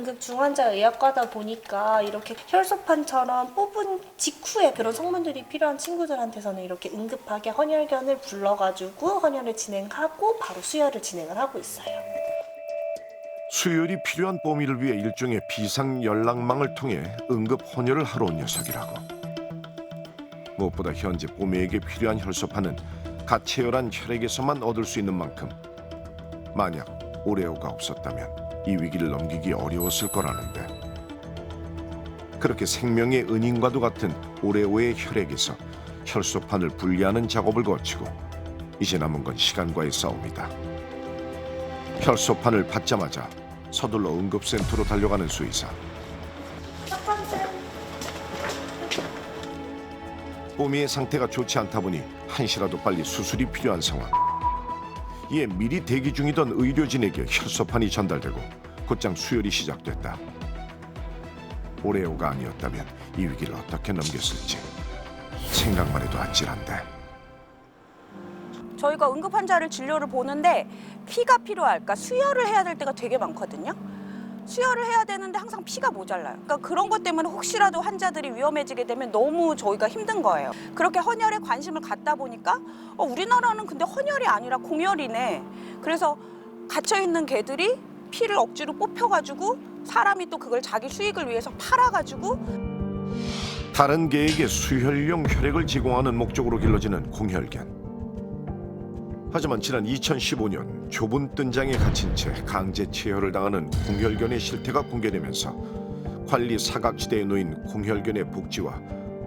응급 중환자 의학과다 보니까 이렇게 혈소판처럼 뽑은 직후에 그런 성분들이 필요한 친구들한테서는 이렇게 응급하게 헌혈견을 불러가지고 헌혈을 진행하고 바로 수혈을 진행을 하고 있어요. 수혈이 필요한 뽀미를 위해 일종의 비상 연락망을 통해 응급 헌혈을 하러 온 녀석이라고. 무엇보다 현재 뽀미에게 필요한 혈소판은 갓 체열한 혈액에서만 얻을 수 있는 만큼 만약 오레오가 없었다면 이 위기를 넘기기 어려웠을 거라는데, 그렇게 생명의 은인과도 같은 오레오의 혈액에서 혈소판을 분리하는 작업을 거치고 이제 남은 건 시간과의 싸움이다. 혈소판을 받자마자 서둘러 응급센터로 달려가는 수의사. 뽀미의 상태가 좋지 않다 보니 한시라도 빨리 수술이 필요한 상황. 이에 미리 대기 중이던 의료진에게 혈소판이 전달되고 곧장 수혈이 시작됐다. 오레오가 아니었다면 이 위기를 어떻게 넘겼을지 생각만 해도 아찔한데. 저희가 응급 환자를 진료를 보는데 피가 필요할까 수혈을 해야 될 때가 되게 많거든요. 수혈을 해야 되는데 항상 피가 모자라요. 그러니까 그런 것 때문에 혹시라도 환자들이 위험해지게 되면 너무 저희가 힘든 거예요. 그렇게 헌혈에 관심을 갖다 보니까 우리나라는 근데 헌혈이 아니라 공혈이네. 그래서 갇혀있는 개들이 피를 억지로 뽑혀가지고 사람이 또 그걸 자기 수익을 위해서 팔아가지고 다른 개에게 수혈용 혈액을 제공하는 목적으로 길러지는 공혈견. 하지만 지난 2015년 좁은 뜬장에 갇힌 채 강제 체혈을 당하는 공혈견의 실태가 공개되면서 관리 사각지대에 놓인 공혈견의 복지와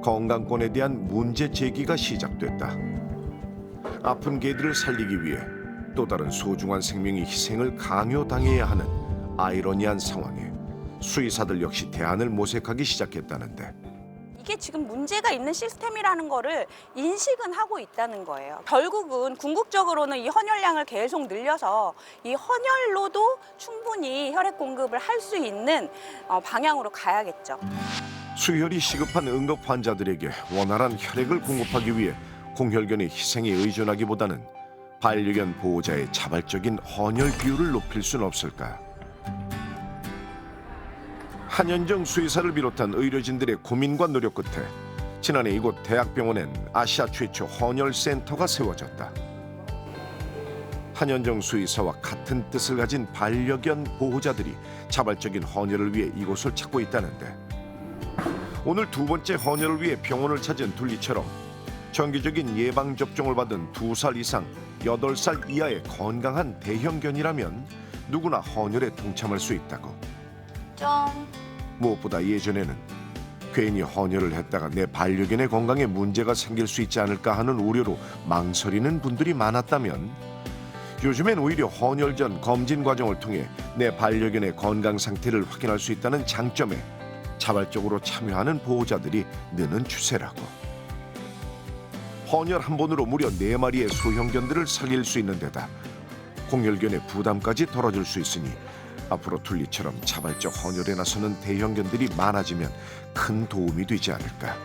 건강권에 대한 문제 제기가 시작됐다. 아픈 개들을 살리기 위해 또 다른 소중한 생명이 희생을 강요당해야 하는 아이러니한 상황에 수의사들 역시 대안을 모색하기 시작했다는데, 이게 지금 문제가 있는 시스템이라는 거를 인식은 하고 있다는 거예요. 결국은 궁극적으로는 이 헌혈량을 계속 늘려서 이 헌혈로도 충분히 혈액 공급을 할 수 있는 방향으로 가야겠죠. 수혈이 시급한 응급 환자들에게 원활한 혈액을 공급하기 위해 공혈견의 희생에 의존하기보다는 반려견 보호자의 자발적인 헌혈 비율을 높일 수는 없을까? 한현정 수의사를 비롯한 의료진들의 고민과 노력 끝에 지난해 이곳 대학병원엔 아시아 최초 헌혈센터가 세워졌다. 한현정 수의사와 같은 뜻을 가진 반려견 보호자들이 자발적인 헌혈을 위해 이곳을 찾고 있다는데, 오늘 두 번째 헌혈을 위해 병원을 찾은 둘리처럼 정기적인 예방접종을 받은 2살 이상 8살 이하의 건강한 대형견이라면 누구나 헌혈에 동참할 수 있다고. 무엇보다 예전에는 괜히 헌혈을 했다가 내 반려견의 건강에 문제가 생길 수 있지 않을까 하는 우려로 망설이는 분들이 많았다면, 요즘엔 오히려 헌혈 전 검진 과정을 통해 내 반려견의 건강 상태를 확인할 수 있다는 장점에 자발적으로 참여하는 보호자들이 느는 추세라고. 헌혈 한 번으로 무려 4마리의 소형견들을 살릴 수 있는 데다 공혈견의 부담까지 덜어줄 수 있으니 앞으로 둘리처럼 자발적 헌혈에 나서는 대형견들이 많아지면 큰 도움이 되지 않을까.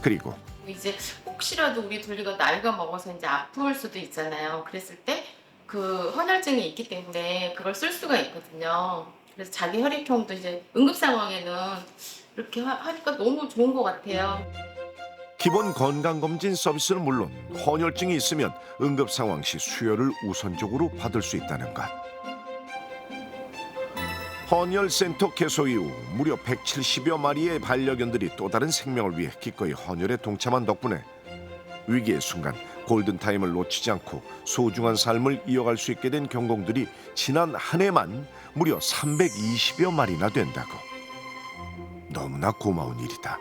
그리고 이제 혹시라도 우리 둘리가 나이가 먹어서 이제 아플 수도 있잖아요. 그랬을 때 그 헌혈증이 있기 때문에 그걸 쓸 수가 있거든요. 그래서 자기 혈액형도 이제 응급 상황에는 이렇게 하니까 너무 좋은 것 같아요. 기본 건강검진 서비스는 물론 헌혈증이 있으면 응급 상황 시 수혈을 우선적으로 받을 수 있다는 것. 헌혈센터 개소 이후 무려 170여 마리의 반려견들이 또 다른 생명을 위해 기꺼이 헌혈에 동참한 덕분에 위기의 순간 골든타임을 놓치지 않고 소중한 삶을 이어갈 수 있게 된 경공들이 지난 한 해만 무려 320여 마리나 된다고. 너무나 고마운 일이다.